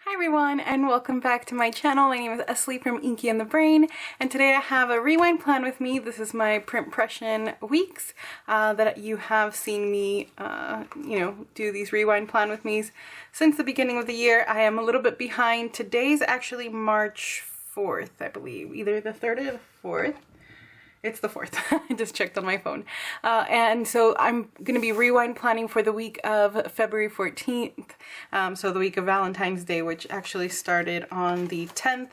Hi everyone, and welcome back to my channel. My name is Esli from Inky and the Brain, and today I have a rewind plan with me. This is my Pression weeks that you have seen me, do these rewind plan with me since the beginning of the year. I am a little bit behind. Today's actually March 4th, I believe, either the 3rd or the 4th. It's the 4th. I just checked on my phone. And so I'm going to be rewind planning for the week of February 14th. So the week of Valentine's Day, which actually started on the 10th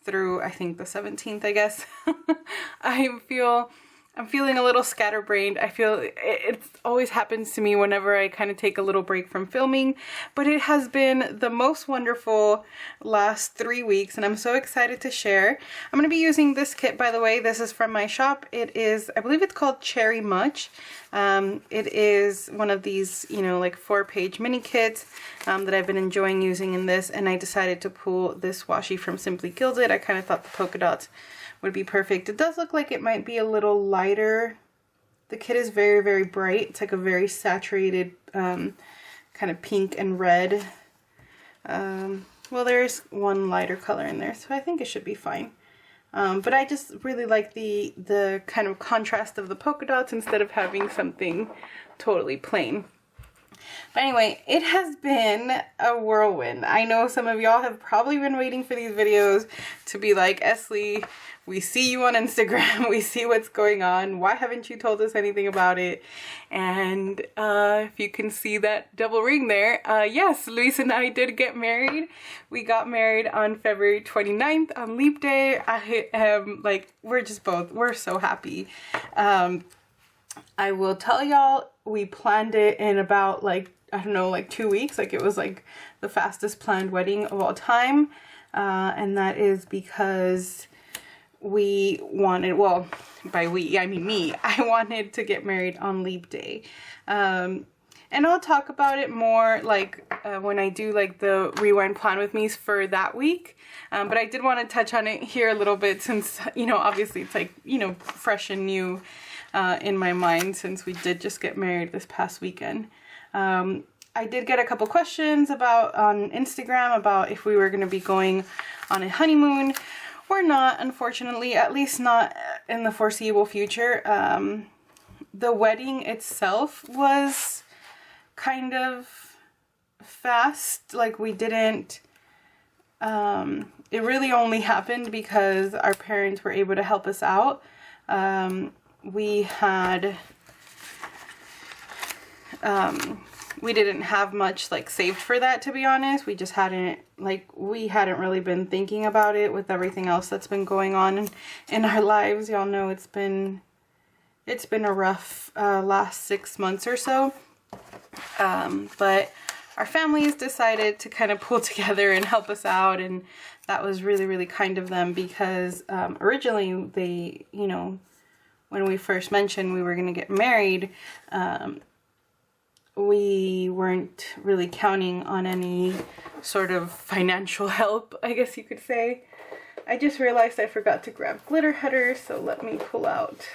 through, I think, the 17th, I guess. I'm feeling a little scatterbrained. I feel it always happens to me whenever I kind of take a little break from filming, but it has been the most wonderful last 3 weeks, and I'm so excited to share. I'm going to be using this kit, by the way. This is from my shop. It is, I believe it's called Cherry Much. It is one of these, like 4-page mini kits that I've been enjoying using in this, and I decided to pull this washi from Simply Gilded. I kind of thought the polka dots would be perfect. It does look like it might be a little lighter. The kit is very, very bright. It's like a very saturated kind of pink and red. Well, there's one lighter color in there, so I think it should be fine. But I just really like the kind of contrast of the polka dots instead of having something totally plain. But anyway, it has been a whirlwind. I know some of y'all have probably been waiting for these videos to be like, Esli, we see you on Instagram, we see what's going on, why haven't you told us anything about it? And if you can see that double ring there, yes, Luis and I did get married. We got married on February 29th on Leap Day. I am like, we're so happy. I will tell y'all, we planned it in about like, I don't know, like 2 weeks. Like it was like the fastest planned wedding of all time. And that is because we wanted, well, by we, I mean me, I wanted to get married on Leap Day. And I'll talk about it more like when I do like the rewind plan with me for that week. But I did want to touch on it here a little bit since, obviously it's like, fresh and new in my mind since we did just get married this past weekend. I did get a couple questions on Instagram about if we were going to be going on a honeymoon or not, unfortunately, at least not in the foreseeable future. The wedding itself was kind of fast. Like we didn't, it really only happened because our parents were able to help us out. We didn't have much like saved for that, to be honest. We hadn't really been thinking about it with everything else that's been going on in our lives. Y'all know it's been a rough last 6 months or so. But our families decided to kind of pull together and help us out, and that was really, really kind of them because originally they, when we first mentioned we were going to get married, we weren't really counting on any sort of financial help, I guess you could say. I just realized I forgot to grab glitter headers, so let me pull out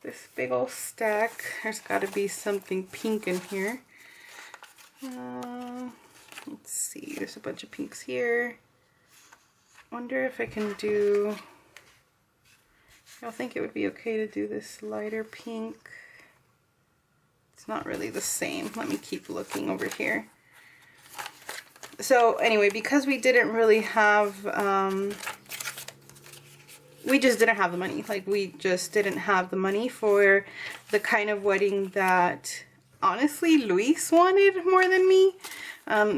this big old stack. There's got to be something pink in here. Let's see, there's a bunch of pinks here. Wonder if I can do... Y'all think it would be okay to do this lighter pink? It's not really the same. Let me keep looking over here. So anyway, because we didn't really have, we just didn't have the money. Like we just didn't have the money for the kind of wedding that honestly Luis wanted more than me.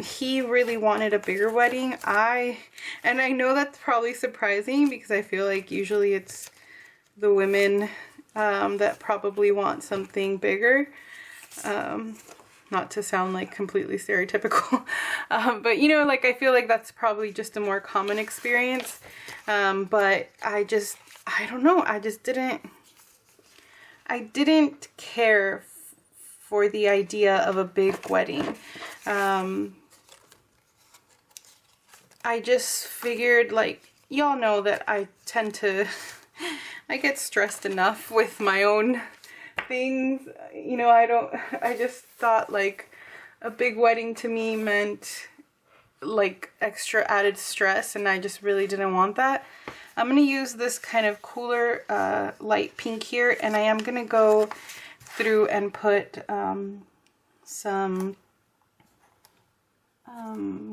He really wanted a bigger wedding. And I know that's probably surprising because I feel like usually it's the women that probably want something bigger. Not to sound like completely stereotypical, but like I feel like that's probably just a more common experience. But I don't know, I didn't care for the idea of a big wedding. I just figured, like, y'all know that I get stressed enough with my own things, I just thought like a big wedding to me meant like extra added stress, and I just really didn't want that. I'm going to use this kind of cooler light pink here, and I am going to go through and put some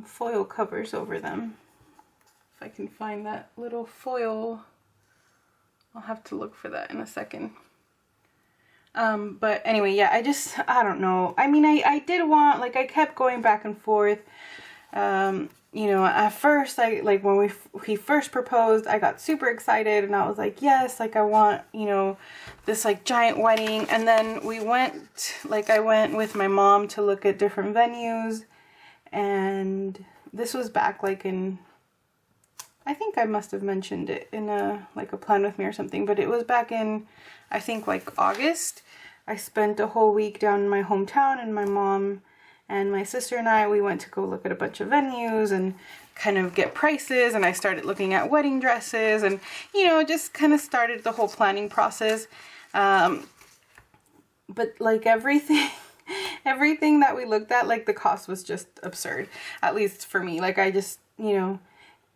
foil covers over them. If I can find that little foil, I'll have to look for that in a second. But anyway, yeah, I don't know. I mean, I did want, like, I kept going back and forth. You know, at first, like when he first proposed, I got super excited and I was like, yes, like I want, you know, this like giant wedding. And then we went, like I went with my mom to look at different venues, and this was back like in, I think I must have mentioned it in a plan with me or something, but it was back in, I think like August. I spent a whole week down in my hometown, and my mom and my sister and I, we went to go look at a bunch of venues and kind of get prices, and I started looking at wedding dresses and, you know, just kind of started the whole planning process. But like everything that we looked at, like the cost was just absurd, at least for me. Like I just, you know,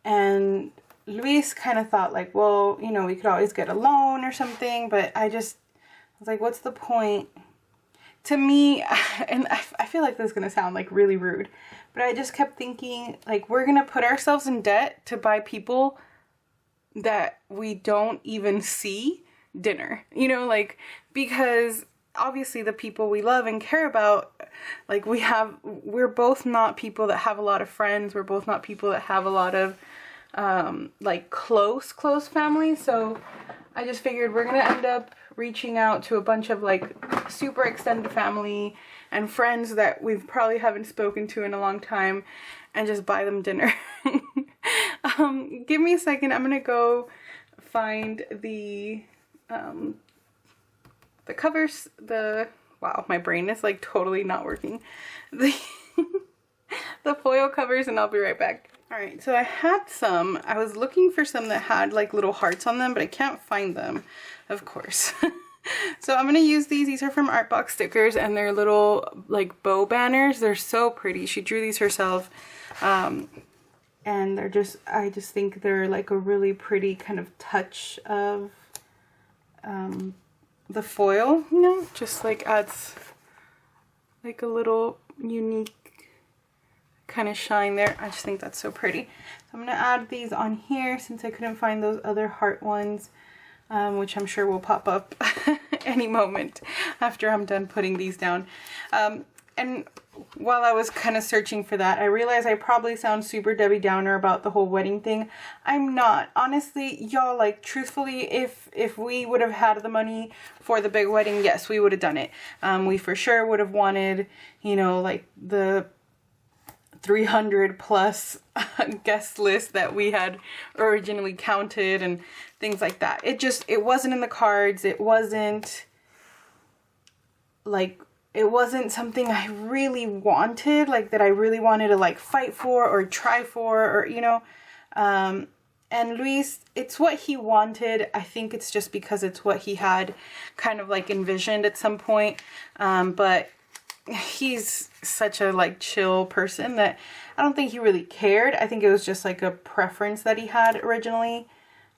and Luis kind of thought like, well, you know, we could always get a loan or something, but I was like, what's the point? To me, and I feel like this is going to sound like really rude, but I just kept thinking like, we're going to put ourselves in debt to buy people that we don't even see dinner, you know, like, because obviously the people we love and care about, like we're both not people that have a lot of friends. We're both not people that have a lot of like close families. So I just figured we're going to end up reaching out to a bunch of like super extended family and friends that we probably haven't spoken to in a long time, and just buy them dinner. Give me a second. I'm gonna go find the covers. Wow, my brain is like totally not working. The foil covers, and I'll be right back. Alright, so I was looking for some that had like little hearts on them, but I can't find them, of course. So I'm going to use these. These are from Artbox Stickers, and they're little like bow banners. They're so pretty. She drew these herself. And I just think they're like a really pretty kind of touch of the foil, you know, just like adds like a little unique kind of shine there. I just think that's so pretty. So I'm going to add these on here since I couldn't find those other heart ones, which I'm sure will pop up any moment after I'm done putting these down. And while I was kind of searching for that, I realized I probably sound super Debbie Downer about the whole wedding thing. I'm not. Honestly, y'all, like, truthfully, if we would have had the money for the big wedding, yes, we would have done it. We for sure would have wanted, you know, like the 300 plus guest list that we had originally counted and things like that. It wasn't in the cards. It wasn't something I really wanted, like that I really wanted to like fight for or try for, or, you know, and Luis, it's what he wanted. I think it's just because it's what he had kind of like envisioned at some point. But he's such a like chill person that I don't think he really cared. I think it was just like a preference that he had originally.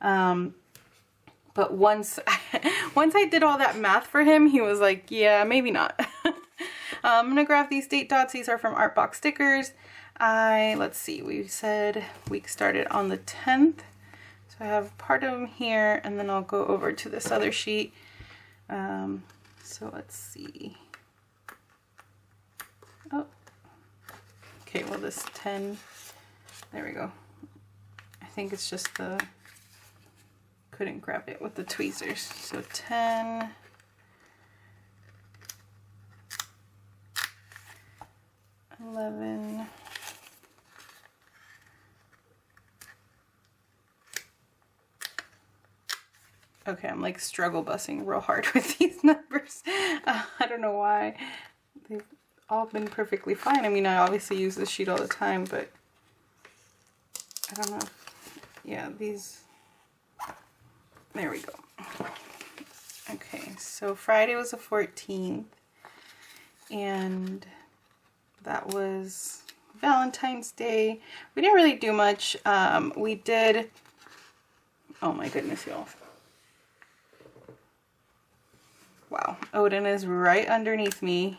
But once I did all that math for him, he was like, yeah, maybe not. I'm gonna grab these date dots. These are from Artbox Stickers. Let's see, we said week started on the 10th. So I have part of them here, and then I'll go over to this other sheet. So let's see. Oh, okay, well this 10, there we go. I think it's just couldn't grab it with the tweezers. So 10, 11, 11. Okay, I'm like struggle bussing real hard with these numbers. I don't know why. They've all been perfectly fine. I mean, I obviously use this sheet all the time, but I don't know. Yeah, these, there we go. Okay, so Friday was the 14th, and that was Valentine's Day. We didn't really do much. We did, oh my goodness, y'all. Wow, Odin is right underneath me.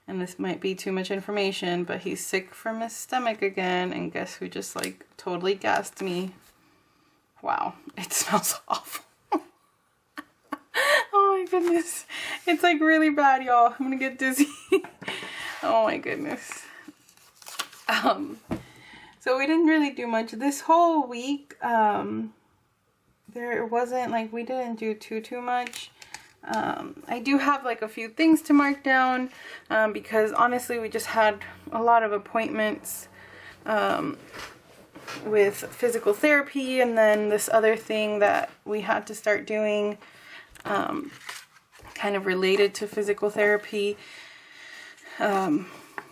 And this might be too much information, but he's sick from his stomach again. And guess who just like totally gassed me? Wow, it smells awful. Oh my goodness. It's like really bad, y'all. I'm gonna get dizzy. Oh my goodness. So we didn't really do much this whole week. There wasn't like, we didn't do too much. I do have like a few things to mark down, because honestly we just had a lot of appointments with physical therapy, and then this other thing that we had to start doing kind of related to physical therapy.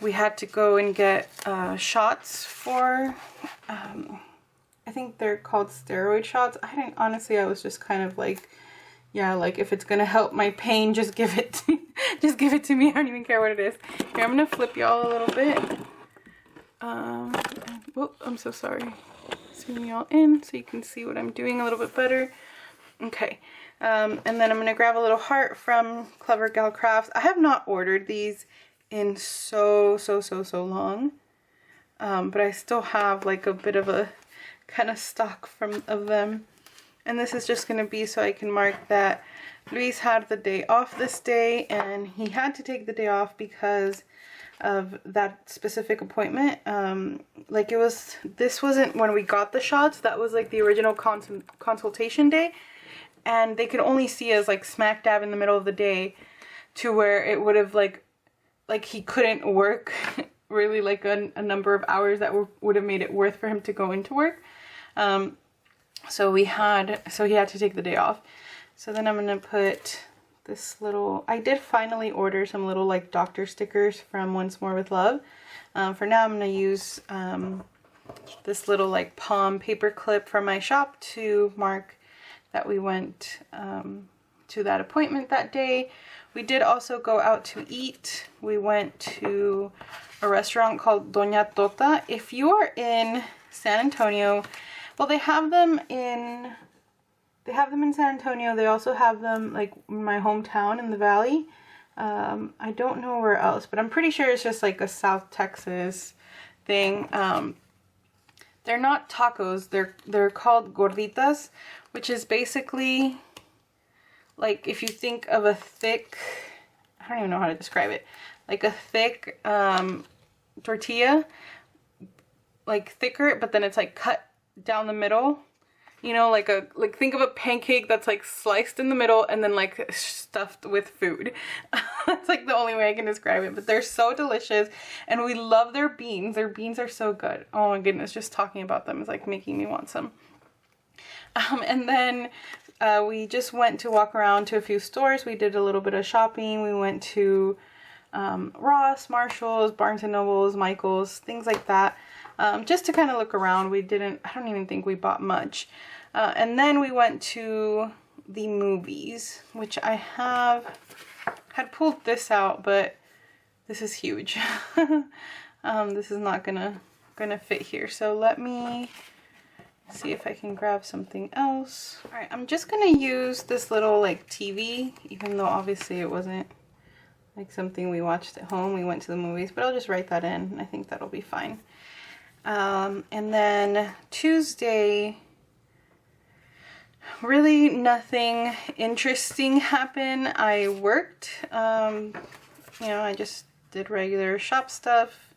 We had to go and get shots for, I think they're called steroid shots. Honestly, I was just kind of like, yeah, like if it's gonna help my pain, just give it to, just give it to me. I don't even care what it is. Here, I'm gonna flip y'all a little bit. Whoop, I'm so sorry. Zoom y'all in so you can see what I'm doing a little bit better. Okay, and then I'm gonna grab a little heart from Clever Gal Crafts. I have not ordered these in so long, but I still have like a bit of a kind of stock of them. And this is just going to be so I can mark that Luis had the day off this day, and he had to take the day off because of that specific appointment. Like this wasn't when we got the shots, that was like the original consultation day, and they could only see us like smack dab in the middle of the day, to where it would have like he couldn't work really like a number of hours that would have made it worth for him to go into work. So he had to take the day off. So then I'm gonna put this little, I did finally order some little like doctor stickers from Once More with Love. For now I'm gonna use this little like palm paper clip from my shop to mark that we went to that appointment that day. We did also go out to eat. We went to a restaurant called Doña Tota. If you are in San Antonio, well, they have them in San Antonio. They also have them like in my hometown in the Valley. I don't know where else, but I'm pretty sure it's just like a South Texas thing. They're not tacos. They're called gorditas, which is basically like if you think of a thick, I don't even know how to describe it, like a thick tortilla, like thicker, but then it's like cut down the middle, you know, like think of a pancake that's like sliced in the middle and then like stuffed with food. That's like the only way I can describe it, but they're so delicious, and we love their beans. Their beans are so good. Oh my goodness, just talking about them is like making me want some. And then we just went to walk around to a few stores. We did a little bit of shopping. We went to Ross, Marshalls, Barnes & Nobles, Michael's, things like that. Just to kind of look around. I don't even think we bought much. And then we went to the movies, which I had pulled this out, but this is huge. This is not gonna fit here. So let me see if I can grab something else. All right, I'm just gonna use this little like TV, even though obviously it wasn't like something we watched at home. We went to the movies, but I'll just write that in. I think that'll be fine. And then Tuesday, really nothing interesting happened. I worked, you know, I just did regular shop stuff.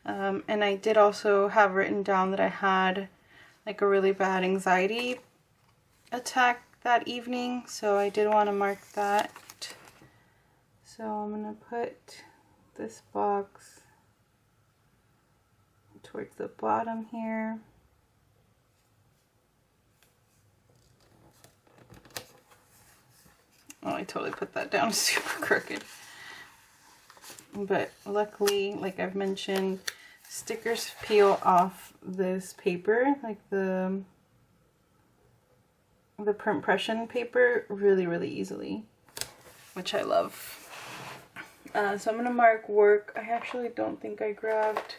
And I did also have written down that I had like a really bad anxiety attack that evening, so I did want to mark that. So I'm gonna put this box towards the bottom here. Oh, I totally put that down super crooked. But luckily, like I've mentioned, stickers peel off this paper, like the Pression paper, really easily, which I love. So I'm gonna mark work. I actually don't think I grabbed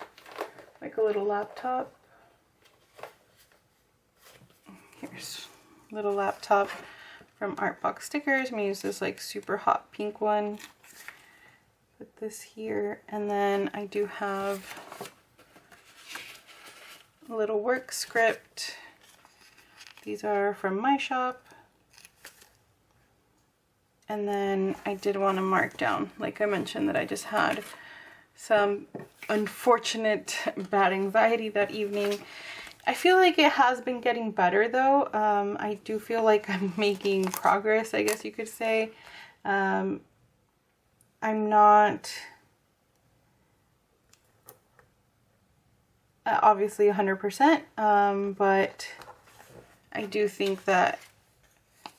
like a little laptop. Here's a little laptop from Artbox Stickers. I'm gonna use this like super hot pink one. Put this here, and then I do have a little work script. These are from my shop. And then I did want to mark down, like I mentioned, that I just had some unfortunate bad anxiety that evening. I feel like it has been getting better though. I do feel like I'm making progress, I guess you could say. I'm not obviously 100%, but I do think that,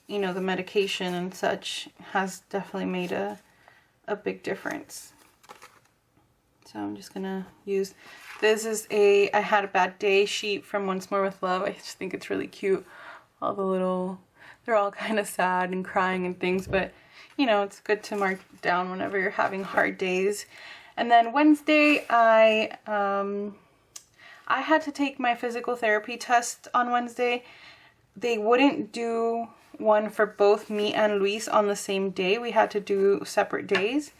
you know, the medication and such has definitely made a big difference. So I'm just gonna use, this is a I had a bad day sheet from Once More with Love. I just think it's really cute. All the little, they're all kind of sad and crying and things, but you know, it's good to mark down whenever you're having hard days. And then Wednesday, I had to take my physical therapy test on Wednesday. They wouldn't do one for both me and Luis on the same day. We had to do separate days,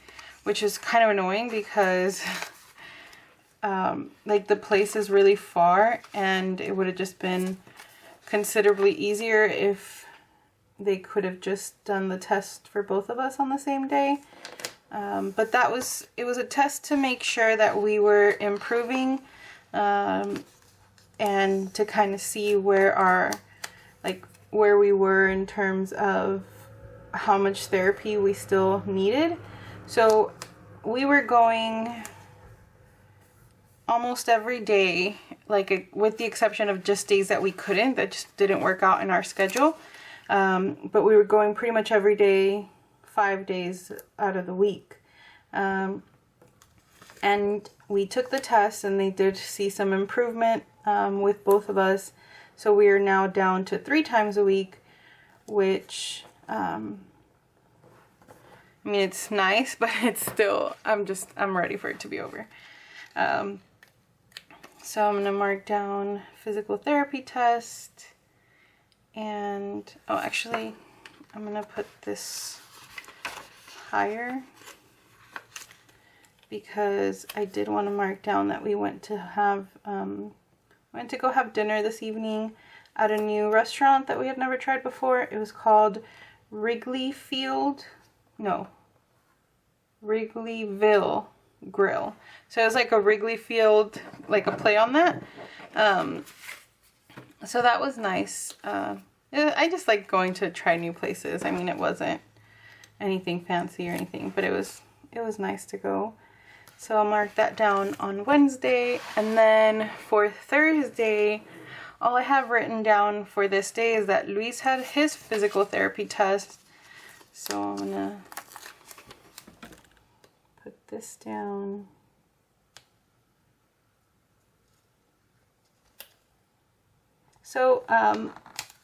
which is kind of annoying because like the place is really far, and it would have just been considerably easier if they could have just done the test for both of us on the same day. But it was a test to make sure that we were improving, and to kind of see where we were in terms of how much therapy we still needed. So we were going almost every day, with the exception of just days that we couldn't, that just didn't work out in our schedule. But we were going pretty much every day, 5 days out of the week. And we took the test, and they did see some improvement with both of us. So we are now down to 3 times a week, which, I mean, it's nice, but it's still, I'm ready for it to be over. So I'm going to mark down physical therapy test, and, oh, actually, I'm going to put this higher because I did want to mark down that we went to go have dinner this evening at a new restaurant that we had never tried before. It was called Wrigleyville Grill. So it was like a Wrigley Field, like a play on that. So that was nice. I just like going to try new places. I mean, it wasn't anything fancy or anything, but it was nice to go. So I'll mark that down on Wednesday. And then for Thursday, all I have written down for this day is that Luis had his physical therapy test. So I'm gonna put this down. So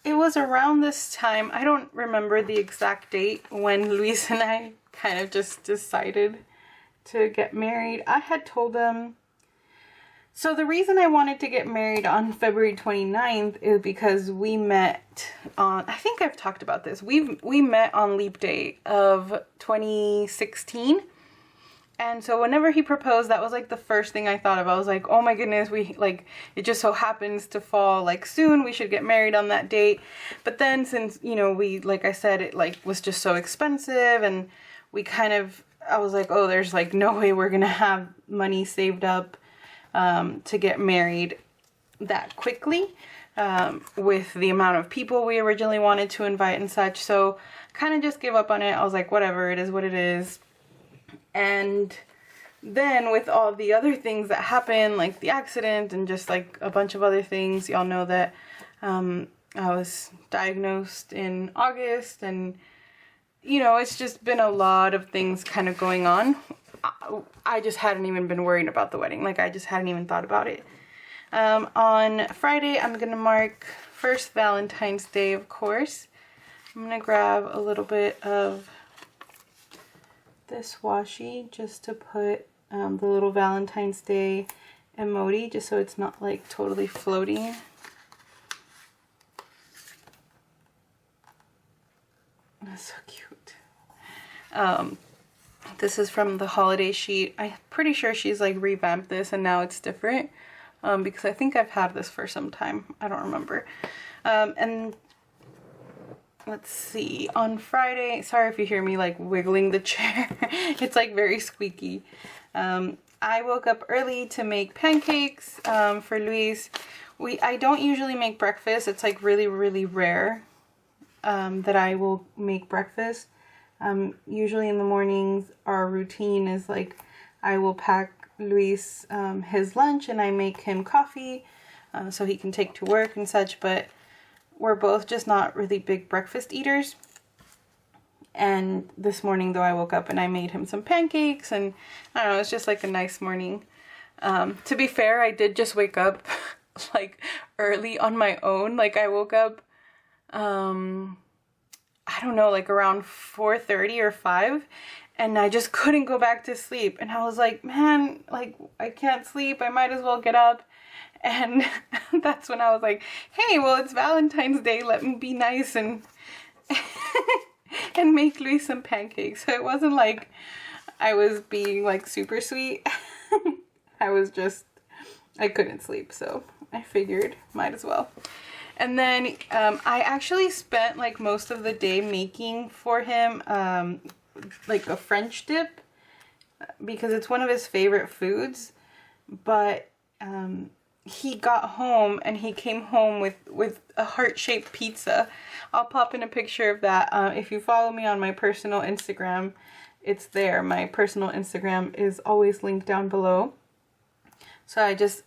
it was around this time, I don't remember the exact date, when Luis and I kind of just decided to get married. I had told him, so the reason I wanted to get married on February 29th is because we met on, I think I've talked about this, we met on Leap Day of 2016. And so whenever he proposed, that was like the first thing I thought of. I was like, oh my goodness, it just so happens to fall like soon. We should get married on that date. But then since, you know, like I said, it was just so expensive, and I was like, oh, there's like no way we're going to have money saved up to get married that quickly with the amount of people we originally wanted to invite and such. So kind of just gave up on it. I was like, whatever, it is what it is. And then with all the other things that happened, like the accident and just like a bunch of other things, y'all know that I was diagnosed in August, and you know, it's just been a lot of things kind of going on. I just hadn't even been worried about the wedding. Like, I just hadn't even thought about it. On Friday, I'm going to mark first Valentine's Day, of course. I'm going to grab a little bit of this washi just to put the little Valentine's Day emoji just so it's not like totally floating. That's so cute. This is from the holiday sheet. I'm pretty sure she's like revamped this and now it's different, because I think I've had this for some time. I don't remember. And let's see, on Friday, sorry if you hear me like wiggling the chair. It's like very squeaky. I woke up early to make pancakes for Luis. I don't usually make breakfast. It's like really, really rare that I will make breakfast. Usually in the mornings, our routine is like I will pack Luis his lunch and I make him coffee so he can take to work and such, but we're both just not really big breakfast eaters. And this morning though, I woke up and I made him some pancakes, and I don't know, it's just like a nice morning. To be fair, I did just wake up like early on my own. Like I woke up, I don't know, like around 4:30 or 5, and I just couldn't go back to sleep. And I was like, man, like I can't sleep. I might as well get up. And that's when I was like, hey, well, it's Valentine's Day. Let me be nice and and make Luis some pancakes. So it wasn't like I was being like super sweet. I couldn't sleep, so I figured might as well. And then I actually spent like most of the day making for him like a French dip, because it's one of his favorite foods. But he got home and he came home with a heart-shaped pizza. I'll pop in a picture of that. If you follow me on my personal Instagram, it's there. My personal Instagram is always linked down below. So I just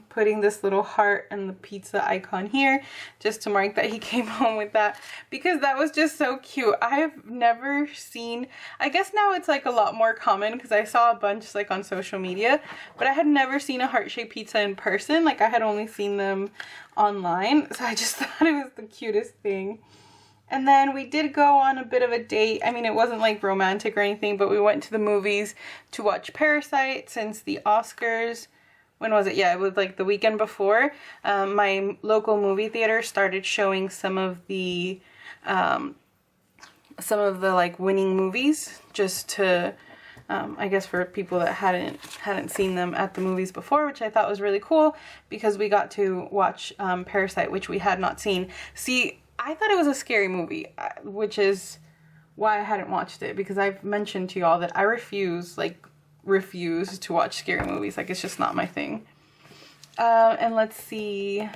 putting this little heart and the pizza icon here just to mark that he came home with that, because that was just so cute. I have never seen, I guess now it's like a lot more common because I saw a bunch like on social media, but I had never seen a heart-shaped pizza in person. Like I had only seen them online, so I just thought it was the cutest thing. And then we did go on a bit of a date. I mean, it wasn't like romantic or anything, but we went to the movies to watch Parasite since the Oscars. When was it? Yeah, it was like the weekend before. My local movie theater started showing some of the like winning movies, just to I guess for people that hadn't seen them at the movies before, which I thought was really cool because we got to watch Parasite, which we had not seen. See, I thought it was a scary movie, which is why I hadn't watched it, because I've mentioned to y'all that I refuse to watch scary movies. Like, it's just not my thing. And let's see,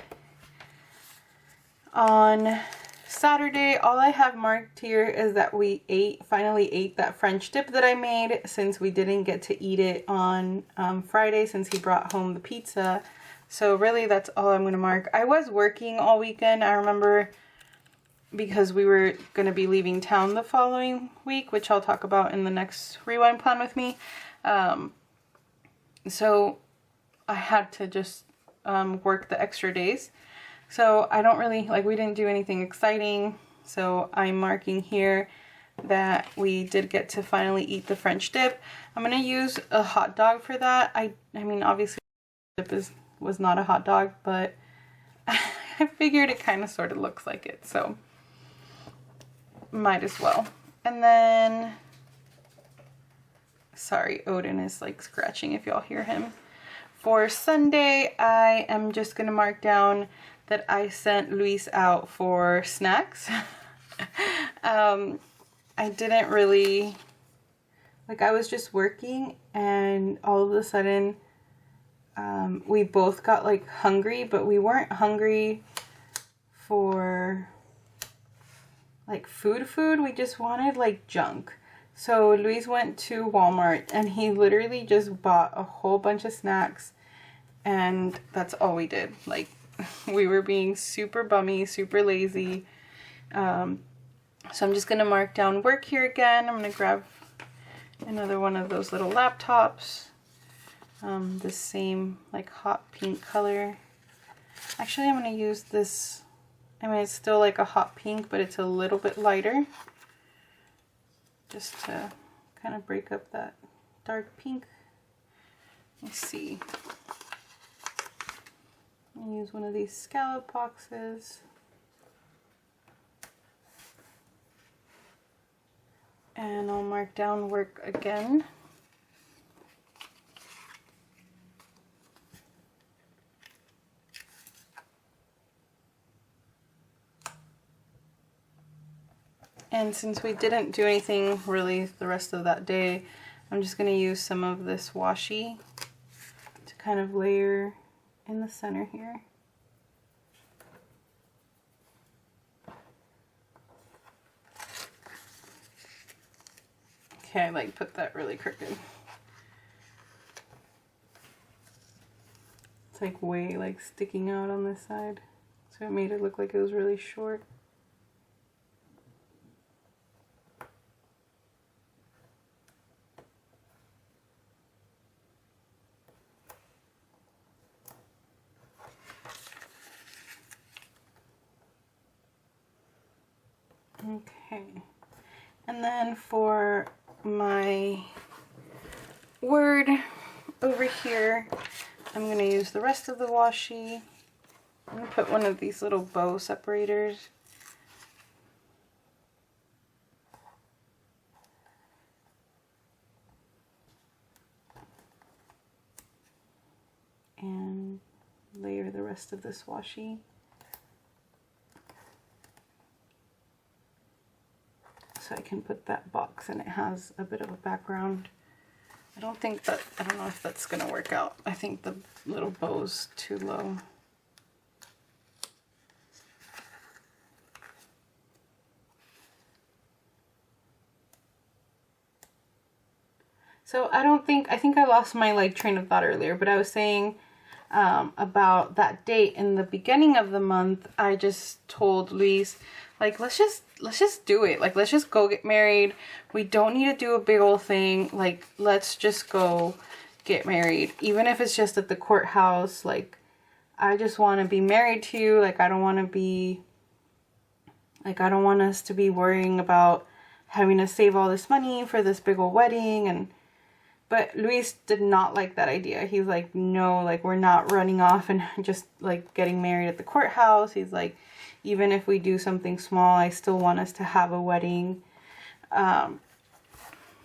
on Saturday, all I have marked here is that we finally ate that French dip that I made, since we didn't get to eat it on Friday since he brought home the pizza. So really that's all I'm going to mark. I was working all weekend, I remember, because we were going to be leaving town the following week, which I'll talk about in the next Rewind Plan with me. So I had to just work the extra days. So I don't really, like, we didn't do anything exciting. So I'm marking here that we did get to finally eat the French dip. I'm going to use a hot dog for that. I mean, obviously dip was not a hot dog, but I figured it kind of sort of looks like it. So might as well. And then, sorry, Odin is like scratching if y'all hear him. For Sunday, I am just going to mark down that I sent Luis out for snacks. I didn't really, like, I was just working and all of a sudden we both got like hungry, but we weren't hungry for like food. We just wanted like junk. So Luis went to Walmart and he literally just bought a whole bunch of snacks, and that's all we did. Like, we were being super bummy, super lazy. So I'm just going to mark down work here again. I'm going to grab another one of those little laptops. The same like hot pink color. Actually, I'm going to use this. I mean, it's still like a hot pink, but it's a little bit lighter, just to kind of break up that dark pink. Let's see. I'll use one of these scallop boxes. And I'll mark down work again. And since we didn't do anything really the rest of that day, I'm just going to use some of this washi to kind of layer in the center here. Okay, I like put that really crooked. It's like way like sticking out on this side. So it made it look like it was really short. Okay, and then for my word over here, I'm going to use the rest of the washi. I'm going to put one of these little bow separators. And layer the rest of this washi. So I can put that box and it has a bit of a background. I don't know if that's gonna work out. I think the little bow's too low. So I think I lost my like train of thought earlier, but I was saying about that date in the beginning of the month. I just told Luis, like, let's just do it. Like, let's just go get married. We don't need to do a big old thing. Like, let's just go get married. Even if it's just at the courthouse. Like, I just want to be married to you. Like, I don't want us to be worrying about having to save all this money for this big old wedding. But Luis did not like that idea. He's like, no, like, we're not running off and just like getting married at the courthouse. He's like, even if we do something small, I still want us to have a wedding.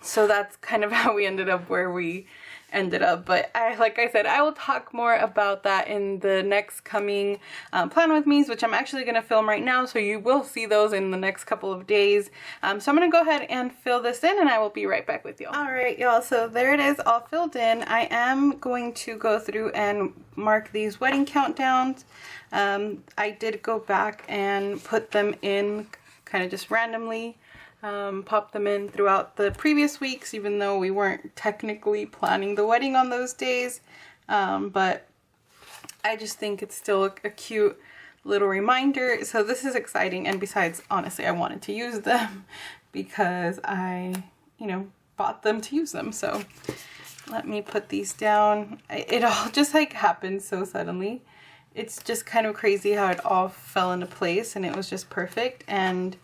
So that's kind of how we ended up where we ended up. But like I said, I will talk more about that in the next coming Plan With Me's, which I'm actually going to film right now. So you will see those in the next couple of days. So I'm going to go ahead and fill this in and I will be right back with y'all. Alright y'all, so there it is all filled in. I am going to go through and mark these wedding countdowns. I did go back and put them in kind of just randomly. Pop them in throughout the previous weeks, even though we weren't technically planning the wedding on those days. But I just think it's still a cute little reminder. So this is exciting. And besides, honestly, I wanted to use them because I, bought them to use them. So let me put these down. It all just like happened so suddenly. It's just kind of crazy how it all fell into place and it was just perfect. And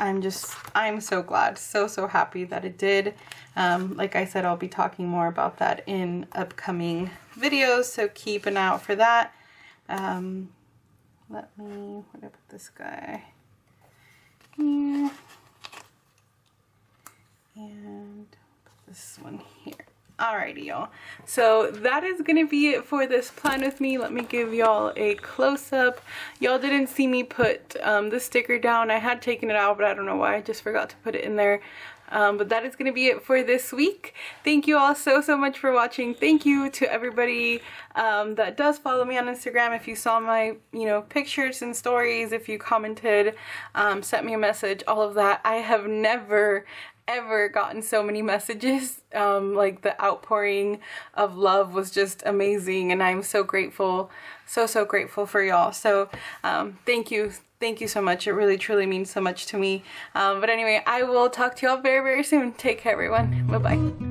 I'm so glad, so happy that it did. Like I said, I'll be talking more about that in upcoming videos, so keep an eye out for that. Where did I put this guy? Here. And put this one here. Alrighty, y'all. So that is gonna be it for this Plan With Me. Let me give y'all a close-up. Y'all didn't see me put the sticker down. I had taken it out, but I don't know why. I just forgot to put it in there. But that is gonna be it for this week. Thank you all so much for watching. Thank you to everybody that does follow me on Instagram. If you saw my pictures and stories, if you commented, sent me a message, all of that. I have never ever gotten so many messages. Like the outpouring of love was just amazing, and I'm so grateful, so grateful for y'all. So thank you so much. It really truly means so much to me. But anyway, I will talk to y'all very soon. Take care, everyone. Bye bye.